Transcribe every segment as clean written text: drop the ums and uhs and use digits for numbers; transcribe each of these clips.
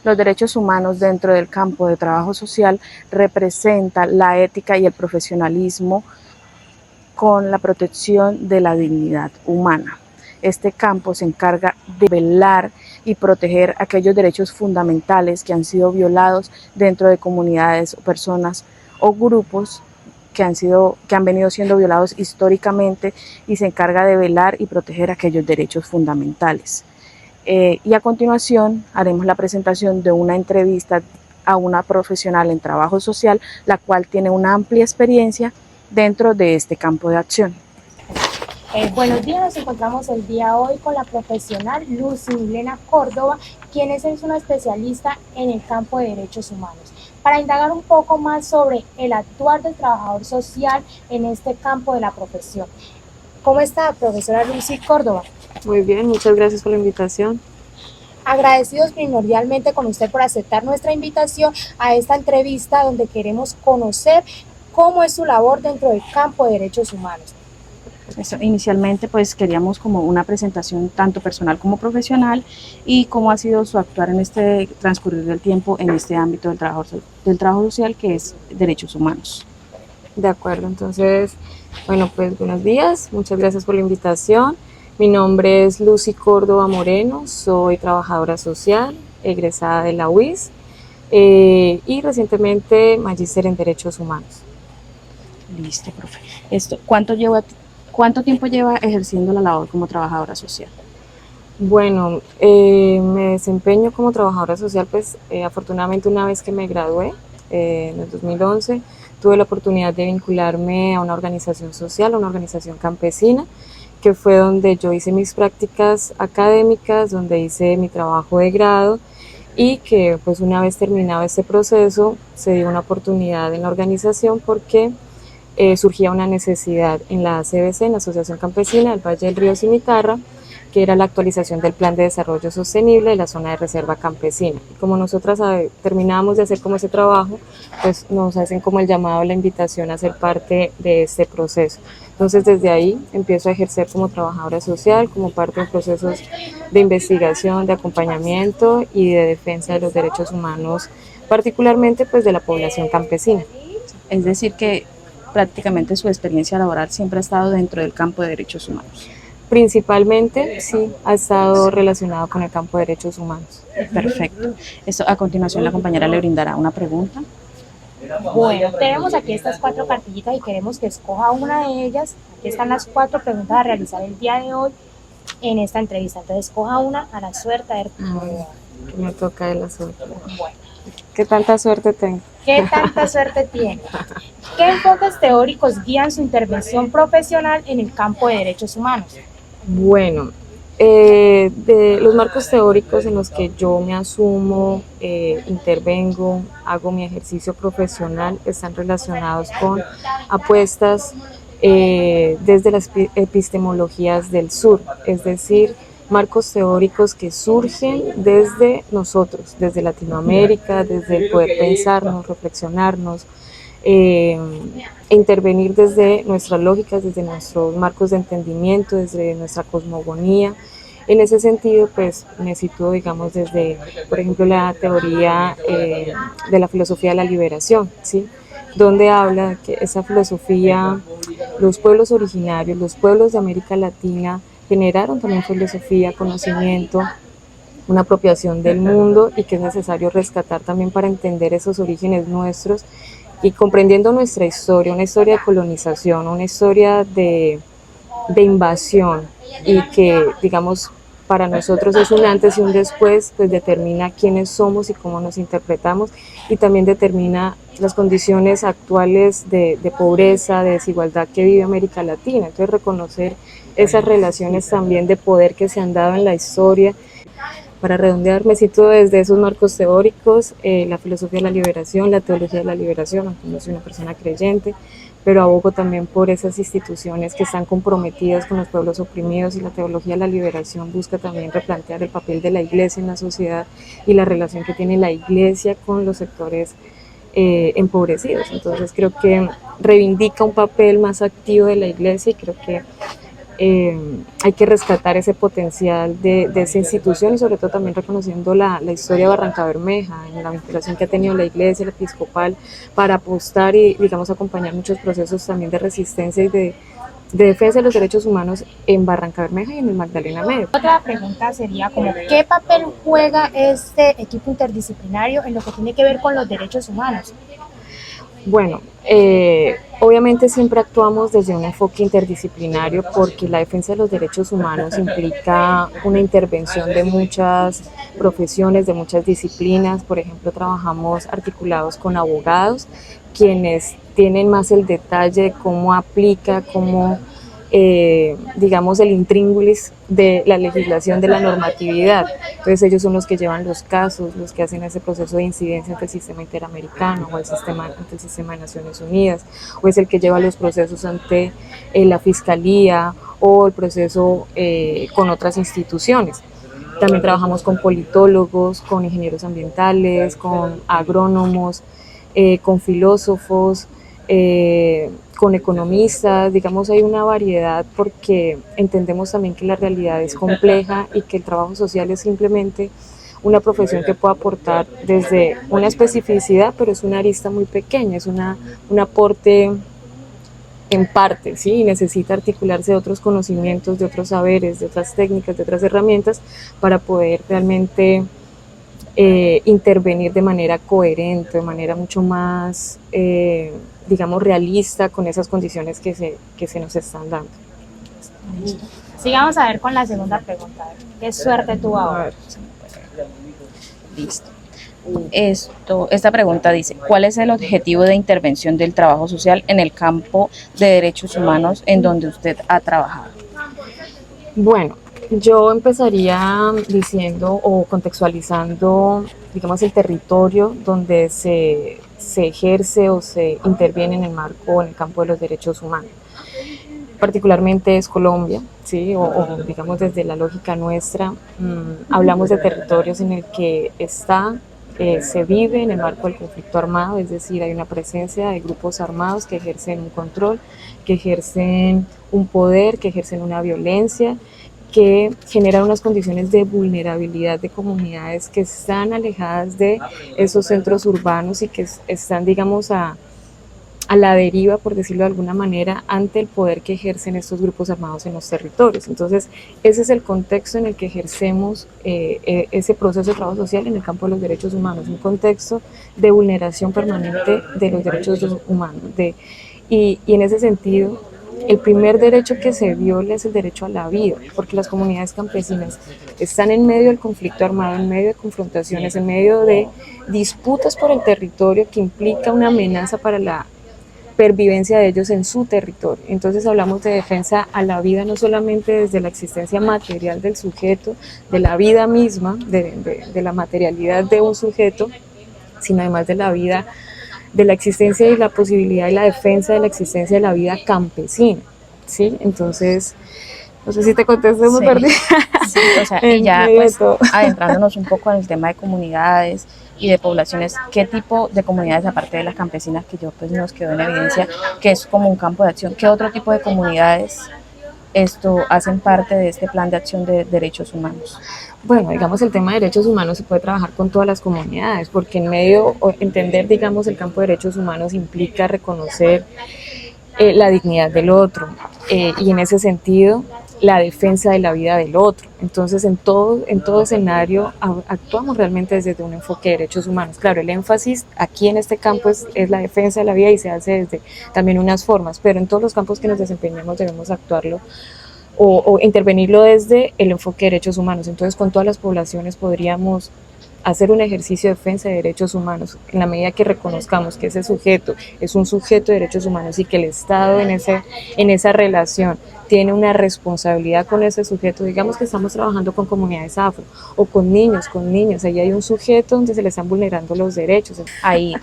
Los derechos humanos dentro del campo de trabajo social representa la ética y el profesionalismo con la protección de la dignidad humana. Este campo se encarga de velar y proteger aquellos derechos fundamentales que han sido violados dentro de comunidades o personas o grupos que han venido siendo violados históricamente, y se encarga de velar y proteger aquellos derechos fundamentales. Y a continuación haremos la presentación de una entrevista a una profesional en trabajo social, la cual tiene una amplia experiencia dentro de este campo de acción. Buenos días, nos encontramos el día hoy con la profesional Lucy Milena Córdoba, quien es una especialista en el campo de derechos humanos, para indagar un poco más sobre el actuar del trabajador social en este campo de la profesión. ¿Cómo está, profesora Lucy Córdoba? Muy bien, muchas gracias por la invitación. Agradecidos primordialmente con usted por aceptar nuestra invitación a esta entrevista, donde queremos conocer cómo es su labor dentro del campo de derechos humanos. Inicialmente pues queríamos como una presentación tanto personal como profesional, y cómo ha sido su actuar en este transcurrir del tiempo en este ámbito del trabajo social, que es derechos humanos. De acuerdo, entonces, bueno, pues buenos días, muchas gracias por la invitación. Mi nombre es Lucy Córdoba Moreno, soy trabajadora social, egresada de la UIS y recientemente magíster en Derechos Humanos. Listo, profe. ¿Cuánto tiempo lleva ejerciendo la labor como trabajadora social? Bueno, me desempeño como trabajadora social, pues afortunadamente una vez que me gradué en el 2011, tuve la oportunidad de vincularme a una organización social, a una organización campesina, que fue donde yo hice mis prácticas académicas, donde hice mi trabajo de grado, y que pues una vez terminado este proceso se dio una oportunidad en la organización porque surgía una necesidad en la ACBC, en la Asociación Campesina del Valle del Río Cimitarra, que era la actualización del Plan de Desarrollo Sostenible de la zona de reserva campesina. Y como nosotras terminábamos de hacer como ese trabajo, pues nos hacen como el llamado, la invitación a ser parte de este proceso. Entonces desde ahí empiezo a ejercer como trabajadora social, como parte de procesos de investigación, de acompañamiento y de defensa de los derechos humanos, particularmente pues de la población campesina. Es decir que prácticamente su experiencia laboral siempre ha estado dentro del campo de derechos humanos. Principalmente, sí, ha estado relacionado con el campo de derechos humanos. Perfecto. A continuación la compañera le brindará una pregunta. Bueno, tenemos aquí estas 4 cartillitas y queremos que escoja una de ellas. Aquí están las 4 preguntas a realizar el día de hoy en esta entrevista. Entonces, escoja una a la suerte. A ver. Que me toca de la suerte. Bueno. ¿Qué tanta suerte tengo? ¿Qué tanta suerte tiene? ¿Qué enfoques teóricos guían su intervención profesional en el campo de derechos humanos? Bueno, de los marcos teóricos en los que yo me asumo, intervengo, hago mi ejercicio profesional, están relacionados con apuestas desde las epistemologías del sur, es decir, marcos teóricos que surgen desde nosotros, desde Latinoamérica, desde el poder pensarnos, reflexionarnos, intervenir desde nuestras lógicas, desde nuestros marcos de entendimiento, desde nuestra cosmogonía. En ese sentido, pues me sitúo, digamos, desde, por ejemplo, la teoría de la filosofía de la liberación, ¿sí? Donde habla que esa filosofía, los pueblos originarios, los pueblos de América Latina, generaron también filosofía, conocimiento, una apropiación del mundo, y que es necesario rescatar también para entender esos orígenes nuestros, y comprendiendo nuestra historia, una historia de colonización, una historia de invasión, y que, digamos, para nosotros es un antes y un después, pues determina quiénes somos y cómo nos interpretamos, y también determina las condiciones actuales de pobreza, de desigualdad que vive América Latina. Entonces reconocer esas relaciones también de poder que se han dado en la historia. Para redondear, me sitúo desde esos marcos teóricos, la filosofía de la liberación, la teología de la liberación, aunque no soy una persona creyente, pero abogo también por esas instituciones que están comprometidas con los pueblos oprimidos, y la teología de la liberación busca también replantear el papel de la Iglesia en la sociedad y la relación que tiene la Iglesia con los sectores empobrecidos. Entonces creo que reivindica un papel más activo de la Iglesia, y creo que hay que rescatar ese potencial de esa institución y sobre todo también reconociendo la historia de Barranca Bermeja, en la vinculación que ha tenido la iglesia, el episcopal, para apostar y, digamos, acompañar muchos procesos también de resistencia y de defensa de los derechos humanos en Barranca Bermeja y en el Magdalena Medio. Otra pregunta sería como, ¿qué papel juega este equipo interdisciplinario en lo que tiene que ver con los derechos humanos? Bueno, obviamente siempre actuamos desde un enfoque interdisciplinario porque la defensa de los derechos humanos implica una intervención de muchas profesiones, de muchas disciplinas. Por ejemplo, trabajamos articulados con abogados, quienes tienen más el detalle de cómo aplica, cómo digamos, el intríngulis de la legislación, de la normatividad. Entonces ellos son los que llevan los casos, los que hacen ese proceso de incidencia ante el sistema interamericano o ante el sistema de Naciones Unidas, o es el que lleva los procesos ante la fiscalía o el proceso con otras instituciones. También trabajamos con politólogos, con ingenieros ambientales, con agrónomos, con filósofos, con economistas, digamos, hay una variedad porque entendemos también que la realidad es compleja y que el trabajo social es simplemente una profesión que puede aportar desde una especificidad, pero es una arista muy pequeña, es un aporte en parte, ¿sí? Y necesita articularse de otros conocimientos, de otros saberes, de otras técnicas, de otras herramientas para poder realmente intervenir de manera coherente, de manera mucho más, digamos, realista con esas condiciones que se nos están dando. Sigamos a ver con la segunda pregunta. ¿Qué suerte tuvo ahora? Listo. Esta pregunta dice, ¿cuál es el objetivo de intervención del trabajo social en el campo de derechos humanos en donde usted ha trabajado? Bueno, yo empezaría diciendo o contextualizando, digamos, el territorio donde se ejerce o se interviene en el marco, en el campo de los derechos humanos. Particularmente es Colombia, ¿sí? o digamos desde la lógica nuestra, hablamos de territorios en el que se vive en el marco del conflicto armado, es decir, hay una presencia de grupos armados que ejercen un control, que ejercen un poder, que ejercen una violencia, que generan unas condiciones de vulnerabilidad de comunidades que están alejadas de esos centros urbanos y que están, digamos, a la deriva, por decirlo de alguna manera, ante el poder que ejercen estos grupos armados en los territorios. Entonces, ese es el contexto en el que ejercemos ese proceso de trabajo social en el campo de los derechos humanos, un contexto de vulneración permanente de los derechos humanos. Y en ese sentido, el primer derecho que se viola es el derecho a la vida, porque las comunidades campesinas están en medio del conflicto armado, en medio de confrontaciones, en medio de disputas por el territorio que implica una amenaza para la pervivencia de ellos en su territorio. Entonces hablamos de defensa a la vida no solamente desde la existencia material del sujeto, de la vida misma, de la materialidad de un sujeto, sino además de la vida, de la existencia y la posibilidad y la defensa de la existencia de la vida campesina, ¿sí? Entonces, no sé si te contesté muy perdida. Sí, o sea, y ya pues adentrándonos un poco en el tema de comunidades y de poblaciones, ¿qué tipo de comunidades, aparte de las campesinas, que yo pues nos quedó en evidencia, que es como un campo de acción, qué otro tipo de comunidades hacen parte de este plan de acción de derechos humanos? Bueno, digamos, el tema de derechos humanos se puede trabajar con todas las comunidades, porque entender, digamos, el campo de derechos humanos implica reconocer la dignidad del otro y en ese sentido la defensa de la vida del otro. Entonces, en todo escenario actuamos realmente desde un enfoque de derechos humanos. Claro, el énfasis aquí en este campo es la defensa de la vida y se hace desde también unas formas, pero en todos los campos que nos desempeñamos debemos actuarlo o intervenirlo desde el enfoque de derechos humanos. Entonces, con todas las poblaciones podríamos hacer un ejercicio de defensa de derechos humanos en la medida que reconozcamos que ese sujeto es un sujeto de derechos humanos y que el Estado en esa relación tiene una responsabilidad con ese sujeto. Digamos que estamos trabajando con comunidades afro o con niños, ahí hay un sujeto donde se le están vulnerando los derechos. Ahí,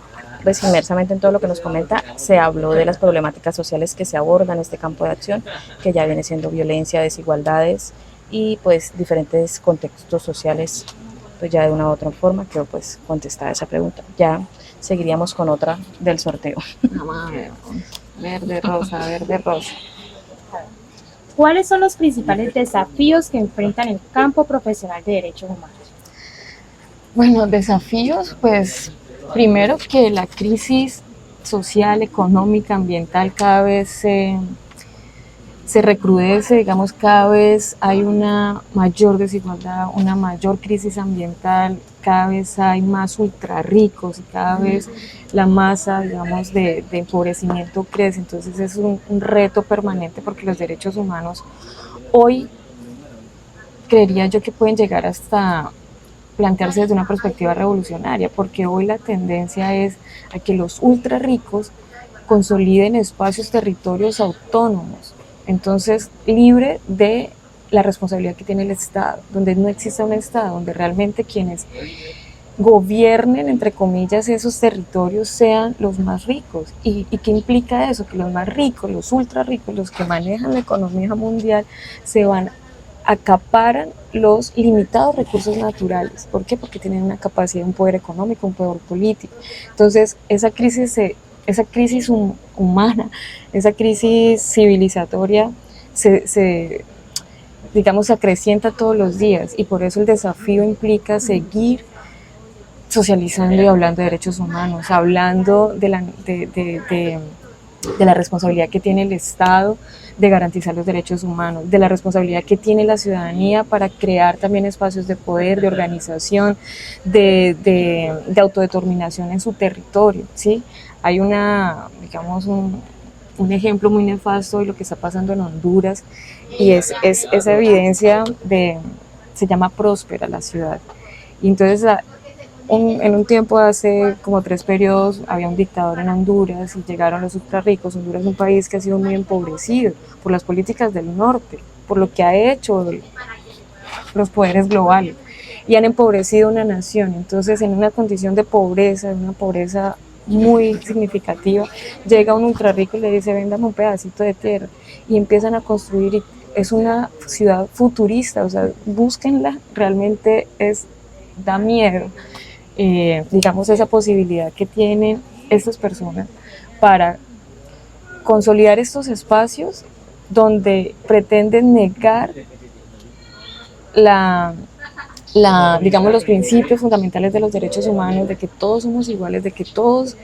pues inmersamente en todo lo que nos comenta, se habló de las problemáticas sociales que se abordan en este campo de acción, que ya viene siendo violencia, desigualdades y pues diferentes contextos sociales, pues ya de una u otra forma creo pues contestar esa pregunta. Ya seguiríamos con otra del sorteo. Vamos a ver, verde, rosa, verde, rosa. ¿Cuáles son los principales desafíos que enfrentan el campo profesional de derechos humanos? Bueno, desafíos, pues primero que la crisis social, económica, ambiental cada vez se recrudece, digamos, cada vez hay una mayor desigualdad, una mayor crisis ambiental, cada vez hay más ultra ricos y cada vez la masa, digamos, de empobrecimiento crece. Entonces es un reto permanente porque los derechos humanos hoy creería yo que pueden llegar hasta plantearse desde una perspectiva revolucionaria, porque hoy la tendencia es a que los ultra ricos consoliden espacios, territorios autónomos, entonces libre de la responsabilidad que tiene el Estado, donde no exista un Estado, donde realmente quienes gobiernen, entre comillas, esos territorios sean los más ricos. ¿Y qué implica eso? Que los más ricos, los ultra ricos, los que manejan la economía mundial, se van acaparan los limitados recursos naturales. ¿Por qué? Porque tienen una capacidad, un poder económico, un poder político. Entonces, esa crisis humana, esa crisis civilizatoria digamos, se acrecienta todos los días y por eso el desafío implica seguir socializando y hablando de derechos humanos, hablando de la responsabilidad que tiene el Estado de garantizar los derechos humanos, de la responsabilidad que tiene la ciudadanía para crear también espacios de poder, de organización, de autodeterminación en su territorio, ¿sí? Hay digamos, un ejemplo muy nefasto de lo que está pasando en Honduras y es esa evidencia se llama Próspera la ciudad. Y entonces en un tiempo, hace como 3 periodos, había un dictador en Honduras y llegaron los ultra ricos. Honduras es un país que ha sido muy empobrecido por las políticas del norte, por lo que ha hecho los poderes globales y han empobrecido una nación. Entonces, en una condición de pobreza, una pobreza muy significativa, llega un ultra rico y le dice: véndame un pedacito de tierra, y empiezan a construir, y es una ciudad futurista, o sea, búsquenla, realmente da miedo. Digamos, esa posibilidad que tienen estas personas para consolidar estos espacios donde pretenden negar digamos, los principios fundamentales de los derechos humanos, de que todos somos iguales, de que todos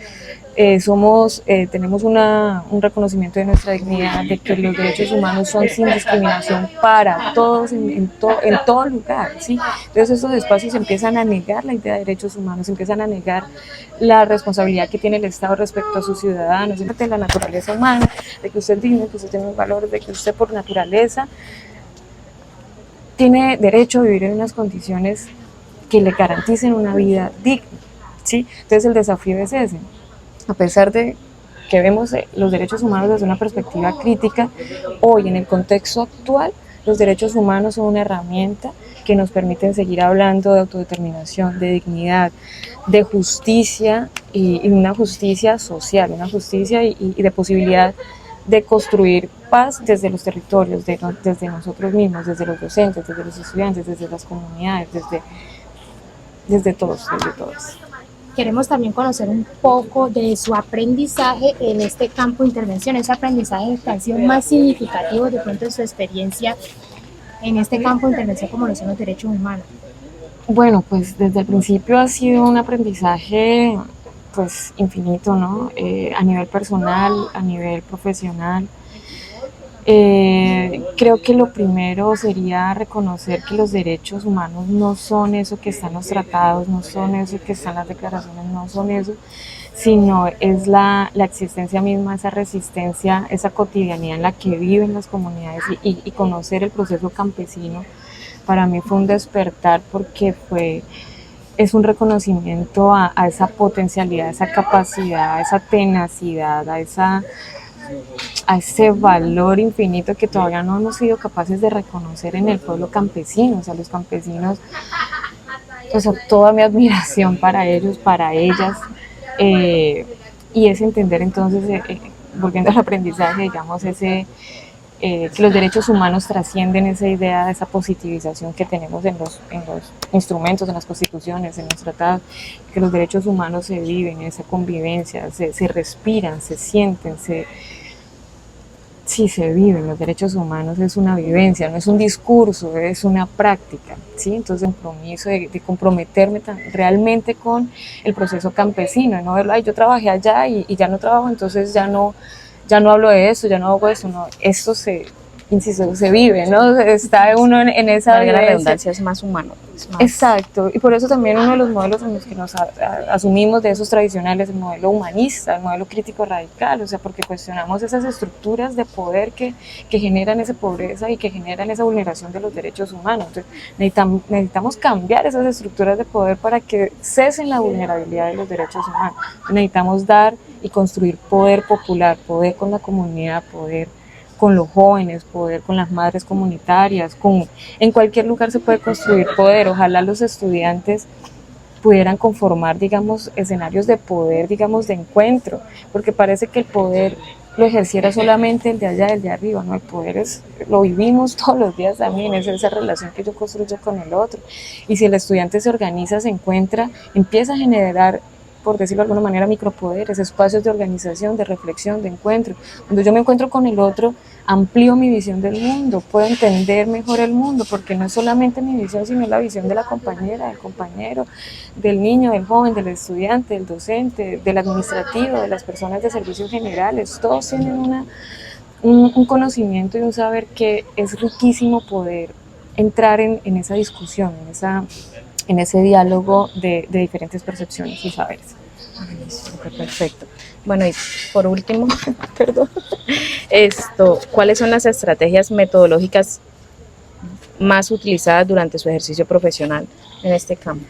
tenemos un reconocimiento de nuestra dignidad, de que los derechos humanos son sin discriminación para todos en todo lugar, ¿sí? Entonces estos espacios empiezan a negar la idea de derechos humanos, empiezan a negar la responsabilidad que tiene el Estado respecto a sus ciudadanos, de la naturaleza humana, de que usted es digno, que usted tiene valores, de que usted por naturaleza tiene derecho a vivir en unas condiciones que le garanticen una vida digna, ¿sí? Entonces el desafío es ese. A pesar de que vemos los derechos humanos desde una perspectiva crítica, hoy en el contexto actual los derechos humanos son una herramienta que nos permiten seguir hablando de autodeterminación, de dignidad, de justicia y una justicia social, una justicia y de posibilidad de construir paz desde los territorios, desde nosotros mismos, desde los docentes, desde los estudiantes, desde las comunidades, desde todos. Queremos también conocer un poco de su aprendizaje en este campo de intervención, ese aprendizaje que ha sido más significativo de pronto en su experiencia en este campo de intervención como lo son los derechos humanos. Bueno, pues desde el principio ha sido un aprendizaje pues infinito, ¿no? A nivel personal, a nivel profesional. Creo que lo primero sería reconocer que los derechos humanos no son eso que están los tratados, no son eso que están las declaraciones, no son eso, sino es la existencia misma, esa resistencia, esa cotidianidad en la que viven las comunidades y conocer el proceso campesino. Para mí fue un despertar porque es un reconocimiento a esa potencialidad, a esa capacidad, a esa tenacidad, a ese valor infinito que todavía no hemos sido capaces de reconocer en el pueblo campesino. O sea, los campesinos, o sea, toda mi admiración para ellos, para ellas, y es entender entonces, volviendo al aprendizaje, digamos, que los derechos humanos trascienden esa idea de esa positivización que tenemos en los instrumentos, en las constituciones, en los tratados, que los derechos humanos se viven en esa convivencia, se respiran, se sienten, sí se viven los derechos humanos, es una vivencia, no es un discurso, es una práctica, ¿sí? Entonces el compromiso de comprometerme realmente con el proceso campesino, no verlo, ay, yo trabajé allá y ya no trabajo, entonces ya no hablo de eso, ya no hago eso, no, esto insisto, se vive, ¿no? Está uno en esa La vivencia. redundancia es más humano. Es más... Exacto, y por eso también uno de los modelos en los que nos asumimos de esos tradicionales, el modelo humanista, el modelo crítico radical, o sea, porque cuestionamos esas estructuras de poder que generan esa pobreza y que generan esa vulneración de los derechos humanos. Entonces, necesitamos cambiar esas estructuras de poder para que cesen la vulnerabilidad de los derechos humanos. Necesitamos dar y construir poder popular, poder con la comunidad, poder con los jóvenes, poder con las madres comunitarias, en cualquier lugar se puede construir poder. Ojalá los estudiantes pudieran conformar, digamos, escenarios de poder, digamos, de encuentro, porque parece que el poder lo ejerciera solamente el de allá, el de arriba, ¿no? El poder lo vivimos todos los días también, es esa relación que yo construyo con el otro. Y si el estudiante se organiza, se encuentra, empieza a generar, por decirlo de alguna manera, micropoderes, espacios de organización, de reflexión, de encuentro. Cuando yo me encuentro con el otro, amplío mi visión del mundo, puedo entender mejor el mundo, porque no es solamente mi visión, sino la visión de la compañera, del compañero, del niño, del joven, del estudiante, del docente, del administrativo, de las personas de servicios generales. Todos tienen un conocimiento y un saber que es riquísimo poder entrar en esa discusión, en ese diálogo de diferentes percepciones y saberes. Perfecto. Bueno, y por último, perdón, ¿cuáles son las estrategias metodológicas más utilizadas durante su ejercicio profesional en este campo?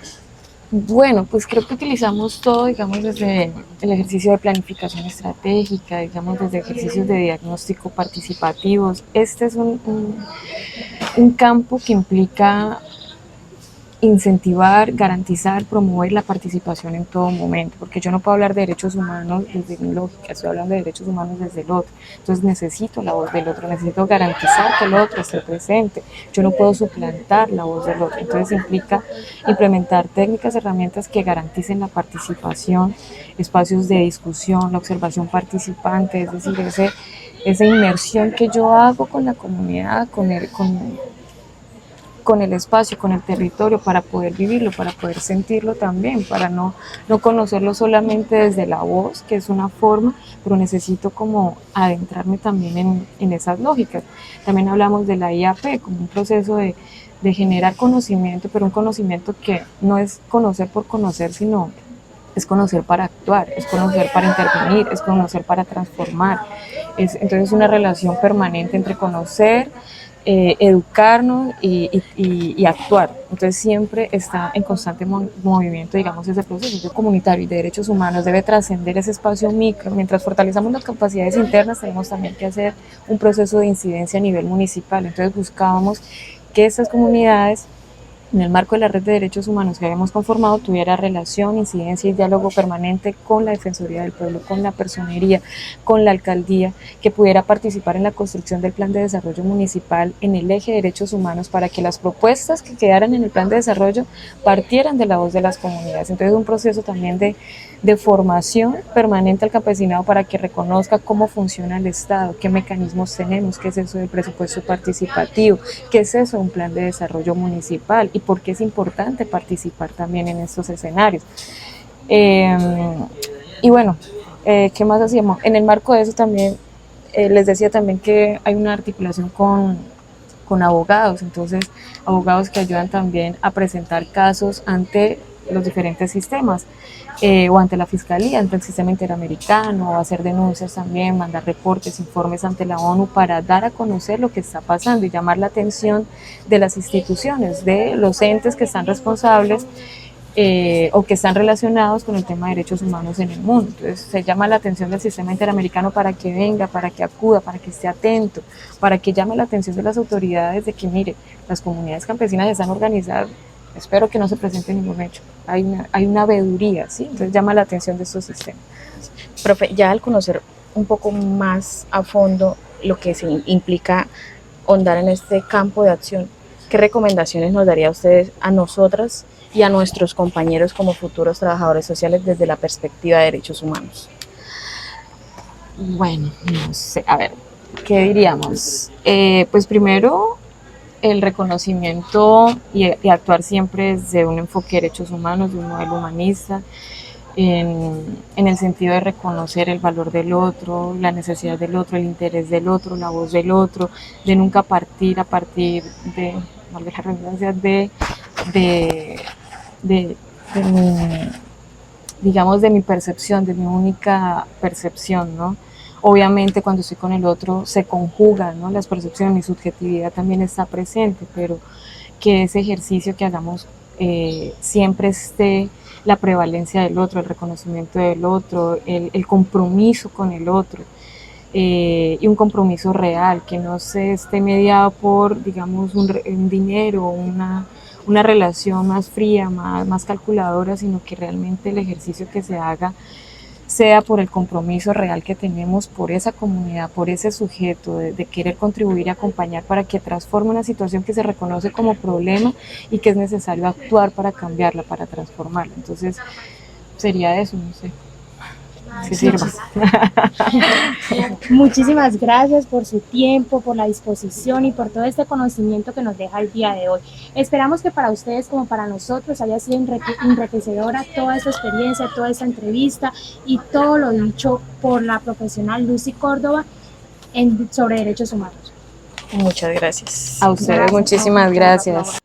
Bueno, pues creo que utilizamos todo, digamos, desde el ejercicio de planificación estratégica, digamos, desde ejercicios de diagnóstico participativos. Este es un campo que implica incentivar, garantizar, promover la participación en todo momento, porque yo no puedo hablar de derechos humanos desde mi lógica, estoy hablando de derechos humanos desde el otro, entonces necesito la voz del otro, necesito garantizar que el otro esté presente, yo no puedo suplantar la voz del otro, entonces implica implementar técnicas, herramientas que garanticen la participación, espacios de discusión, la observación participante, es decir, esa inmersión que yo hago con la comunidad, con el espacio, con el territorio, para poder vivirlo, para poder sentirlo también, para no conocerlo solamente desde la voz, que es una forma, pero necesito como adentrarme también en esas lógicas. También hablamos de la IAP como un proceso de generar conocimiento, pero un conocimiento que no es conocer por conocer, sino es conocer para actuar, es conocer para intervenir, es conocer para transformar. Entonces una relación permanente entre conocer, educarnos y actuar. Entonces siempre está en constante movimiento, digamos, ese proceso comunitario y de derechos humanos debe trascender ese espacio micro. Mientras fortalecemos las capacidades internas, tenemos también que hacer un proceso de incidencia a nivel municipal. Entonces buscábamos que estas comunidades, en el marco de la red de derechos humanos que habíamos conformado, tuviera relación, incidencia y diálogo permanente con la Defensoría del Pueblo, con la Personería, con la Alcaldía, que pudiera participar en la construcción del Plan de Desarrollo Municipal en el eje de derechos humanos para que las propuestas que quedaran en el Plan de Desarrollo partieran de la voz de las comunidades. Entonces un proceso también de formación permanente al campesinado para que reconozca cómo funciona el Estado, qué mecanismos tenemos, qué es eso del presupuesto participativo, qué es eso de un plan de desarrollo municipal y por qué es importante participar también en estos escenarios. Y bueno, ¿qué más hacíamos? En el marco de eso también, les decía también que hay una articulación con abogados, entonces abogados que ayudan también a presentar casos ante los diferentes sistemas, o ante la Fiscalía, ante el sistema interamericano, o hacer denuncias también, mandar reportes, informes ante la ONU para dar a conocer lo que está pasando y llamar la atención de las instituciones, de los entes que están responsables o que están relacionados con el tema de derechos humanos en el mundo. Entonces se llama la atención del sistema interamericano para que venga, para que acuda, para que esté atento, para que llame la atención de las autoridades de que, mire, las comunidades campesinas están organizadas, espero que no se presente ningún hecho, hay una veeduría, ¿sí? Entonces llama la atención de estos sistemas. Profe, ya al conocer un poco más a fondo lo que se implica ahondar en este campo de acción, ¿qué recomendaciones nos daría a ustedes, a nosotras y a nuestros compañeros como futuros trabajadores sociales desde la perspectiva de derechos humanos? Bueno, no sé, a ver, ¿Qué diríamos? Pues primero, el reconocimiento y actuar siempre desde un enfoque de derechos humanos, de un modelo humanista, en el sentido de reconocer el valor del otro, la necesidad del otro, el interés del otro, la voz del otro, de nunca partir a partir de, valga la redundancia, de, de mi, digamos, de mi percepción, de mi única percepción, ¿no? Obviamente cuando estoy con el otro se conjugan, ¿no? Las percepciones, mi subjetividad también está presente, pero que ese ejercicio que hagamos siempre esté la prevalencia del otro, el reconocimiento del otro, el compromiso con el otro. Y un compromiso real, que no se esté mediado por, digamos, un dinero, una relación más fría, más calculadora, sino que realmente el ejercicio que se haga sea por el compromiso real que tenemos por esa comunidad, por ese sujeto, de querer contribuir y acompañar para que transforme una situación que se reconoce como problema y que es necesario actuar para cambiarla, para transformarla. Entonces, sería eso, no sé, si sirva. Muchísimas gracias por su tiempo, por la disposición y por todo este conocimiento que nos deja el día de hoy. Esperamos que para ustedes como para nosotros haya sido enriquecedora toda esta experiencia, toda esta entrevista y todo lo dicho por la profesional Lucy Córdoba sobre derechos humanos. Muchas gracias. A ustedes, muchísimas gracias.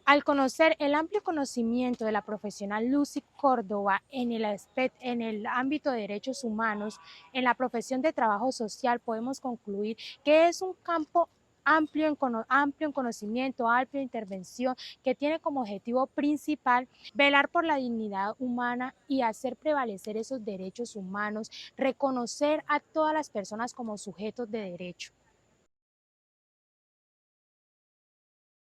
Al conocer el amplio conocimiento de la profesional Lucy Córdoba en el ámbito de derechos humanos, en la profesión de trabajo social, podemos concluir que es un campo amplio en conocimiento, amplio en intervención, que tiene como objetivo principal velar por la dignidad humana y hacer prevalecer esos derechos humanos, reconocer a todas las personas como sujetos de derecho.